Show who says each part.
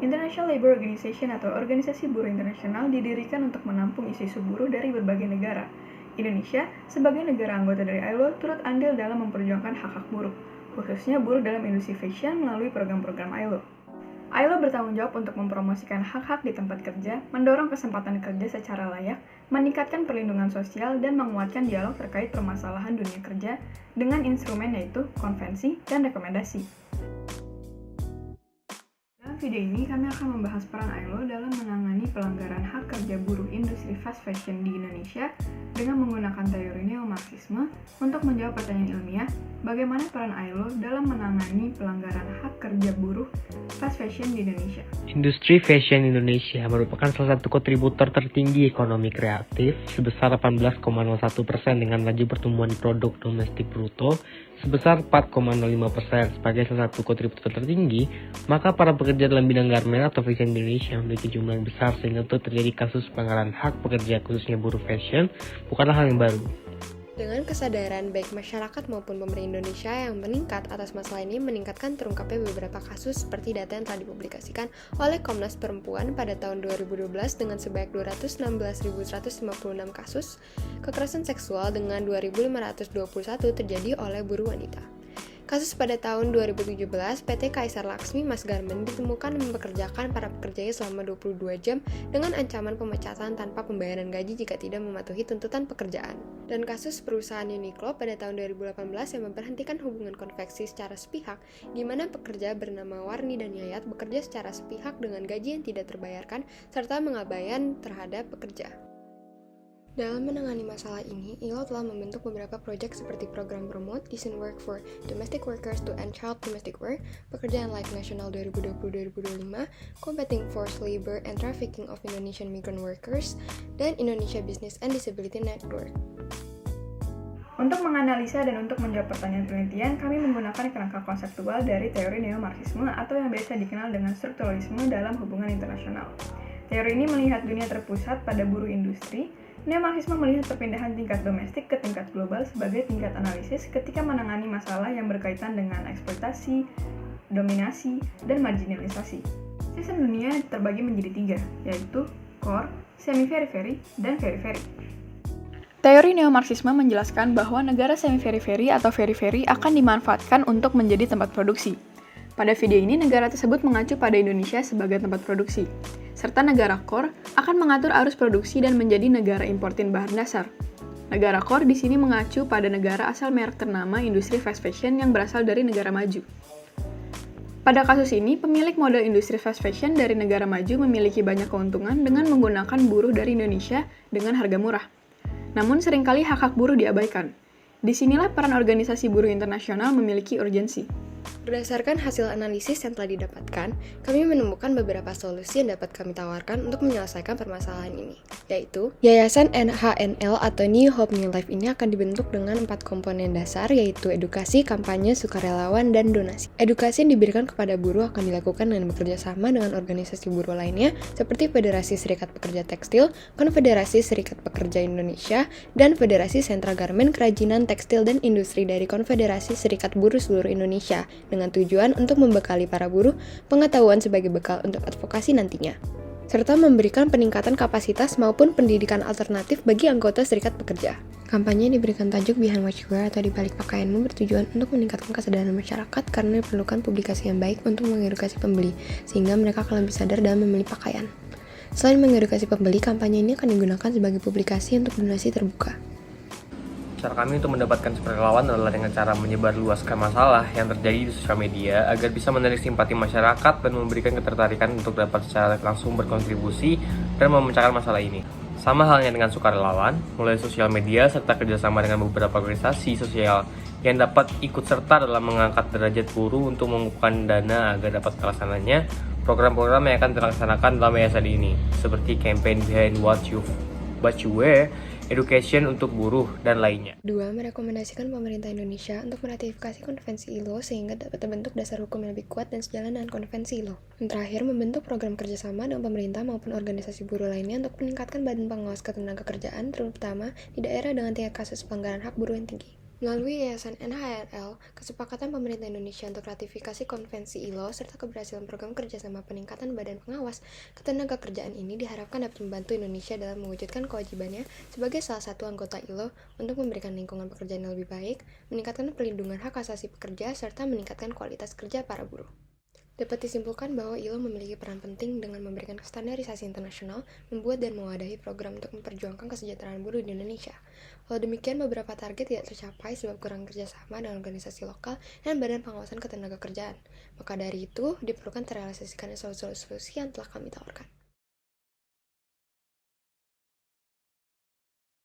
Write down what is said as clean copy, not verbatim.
Speaker 1: International Labour Organization atau Organisasi Buruh Internasional didirikan untuk menampung isu-isu buruh dari berbagai negara. Indonesia, sebagai negara anggota dari ILO, turut andil dalam memperjuangkan hak-hak buruh, khususnya buruh dalam industri fashion melalui program-program ILO. ILO bertanggung jawab untuk mempromosikan hak-hak di tempat kerja, mendorong kesempatan kerja secara layak, meningkatkan perlindungan sosial, dan menguatkan dialog terkait permasalahan dunia kerja dengan instrumen yaitu konvensi dan rekomendasi. Dalam video ini, kami akan membahas peran ILO dalam menangani pelanggaran hak kerja buruh industri fast fashion di Indonesia dengan menggunakan teori neo-Marxisme untuk menjawab pertanyaan ilmiah, bagaimana peran ILO dalam menangani pelanggaran hak kerja buruh fast fashion di Indonesia.
Speaker 2: Industri fashion Indonesia merupakan salah satu kontributor tertinggi ekonomi kreatif sebesar 18,01% dengan laju pertumbuhan produk domestik bruto sebesar 4,05%. Sebagai salah satu kontributor tertinggi, maka para pekerja dalam bidang garment atau fashion Indonesia memiliki jumlah yang besar sehingga untuk terjadi kasus pelanggaran hak pekerja khususnya buruh fashion bukanlah hal yang baru.
Speaker 3: Dengan kesadaran baik masyarakat maupun pemerintah Indonesia yang meningkat atas masalah ini meningkatkan terungkapnya beberapa kasus seperti data yang telah dipublikasikan oleh Komnas Perempuan pada tahun 2012 dengan sebanyak 216.156 kasus, kekerasan seksual dengan 2.521 terjadi oleh buruh wanita. Kasus pada tahun 2017, PT Kaisar Laksmi Mas Garment ditemukan mempekerjakan para pekerjanya selama 22 jam dengan ancaman pemecatan tanpa pembayaran gaji jika tidak mematuhi tuntutan pekerjaan. Dan kasus perusahaan Uniqlo pada tahun 2018 yang memberhentikan hubungan konveksi secara sepihak, di mana pekerja bernama Warni dan Yayat bekerja secara sepihak dengan gaji yang tidak terbayarkan serta pengabaian terhadap pekerja. Dalam menangani masalah ini, ILO telah membentuk beberapa proyek seperti program Promote Decent Work for Domestic Workers to End Child Domestic Work, Pekerjaan Layak Nasional 2020-2025, Combating Forced Labor and Trafficking of Indonesian Migrant Workers, dan Indonesia Business and Disability Network.
Speaker 1: Untuk menganalisa dan untuk menjawab pertanyaan penelitian, kami menggunakan kerangka konseptual dari teori neo-Marxisme atau yang biasa dikenal dengan strukturalisme dalam hubungan internasional. Teori ini melihat dunia terpusat pada buruh industri. Neo-Marxisme melihat perpindahan tingkat domestik ke tingkat global sebagai tingkat analisis ketika menangani masalah yang berkaitan dengan eksploitasi, dominasi, dan marginalisasi. Sistem dunia terbagi menjadi 3, yaitu core, semi-periferi, dan periferi. Teori neo-Marxisme menjelaskan bahwa negara semi-periferi atau periferi akan dimanfaatkan untuk menjadi tempat produksi. Pada video ini, negara tersebut mengacu pada Indonesia sebagai tempat produksi, serta negara core akan mengatur arus produksi dan menjadi negara importin bahan dasar. Negara core di sini mengacu pada negara asal merek ternama industri fast fashion yang berasal dari negara maju. Pada kasus ini, pemilik model industri fast fashion dari negara maju memiliki banyak keuntungan dengan menggunakan buruh dari Indonesia dengan harga murah. Namun seringkali hak-hak buruh diabaikan. Disinilah peran organisasi buruh internasional memiliki urgensi.
Speaker 3: Berdasarkan hasil analisis yang telah didapatkan, kami menemukan beberapa solusi yang dapat kami tawarkan untuk menyelesaikan permasalahan ini, yaitu Yayasan NHNL atau New Hope New Life ini akan dibentuk dengan 4 komponen dasar, yaitu edukasi, kampanye, sukarelawan, dan donasi. Edukasi yang diberikan kepada buruh akan dilakukan dengan bekerja sama dengan organisasi buruh lainnya, seperti Federasi Serikat Pekerja Tekstil, Konfederasi Serikat Pekerja Indonesia, dan Federasi Sentra Garmen Kerajinan Tekstil dan Industri dari Konfederasi Serikat Buruh Seluruh Indonesia, dengan tujuan untuk membekali para buruh pengetahuan sebagai bekal untuk advokasi nantinya, serta memberikan peningkatan kapasitas maupun pendidikan alternatif bagi anggota serikat pekerja. Kampanye diberikan tajuk Behind What You Wear atau di balik pakaianmu bertujuan untuk meningkatkan kesadaran masyarakat karena diperlukan publikasi yang baik untuk mengedukasi pembeli, sehingga mereka akan lebih sadar dalam memilih pakaian. Selain mengedukasi pembeli, kampanye ini akan digunakan sebagai publikasi untuk donasi terbuka.
Speaker 2: Cara kami untuk mendapatkan sukarelawan adalah dengan cara menyebarluaskan masalah yang terjadi di sosial media agar bisa menarik simpati masyarakat dan memberikan ketertarikan untuk dapat secara langsung berkontribusi dan memecahkan masalah ini. Sama halnya dengan sukarelawan, mulai sosial media serta kerjasama dengan beberapa organisasi sosial yang dapat ikut serta dalam mengangkat derajat buruh untuk mengumpulkan dana agar dapat terlaksananya program-program yang akan dilaksanakan dalam yayasan ini, seperti campaign Behind What You Wear, education untuk buruh, dan lainnya.
Speaker 3: 2. Merekomendasikan pemerintah Indonesia untuk meratifikasi konvensi ILO sehingga dapat terbentuk dasar hukum yang lebih kuat dan sejalan dengan konvensi ILO. Dan terakhir, membentuk program kerjasama dengan pemerintah maupun organisasi buruh lainnya untuk meningkatkan badan pengawas ketenagakerjaan, terutama di daerah dengan tingkat kasus pelanggaran hak buruh yang tinggi. Melalui Yayasan NHRL, kesepakatan pemerintah Indonesia untuk ratifikasi Konvensi ILO, serta keberhasilan program kerjasama peningkatan badan pengawas ketenagakerjaan ini diharapkan dapat membantu Indonesia dalam mewujudkan kewajibannya sebagai salah satu anggota ILO untuk memberikan lingkungan pekerjaan yang lebih baik, meningkatkan pelindungan hak asasi pekerja, serta meningkatkan kualitas kerja para buruh. Dapat disimpulkan bahwa ILO memiliki peran penting dengan memberikan standarisasi internasional, membuat dan mewadahi program untuk memperjuangkan kesejahteraan buruh di Indonesia. Walau demikian, beberapa target tidak tercapai sebab kurang kerjasama dengan organisasi lokal dan badan pengawasan ketenagakerjaan. Maka dari itu, diperlukan terrealisasikannya solusi-solusi yang telah kami tawarkan.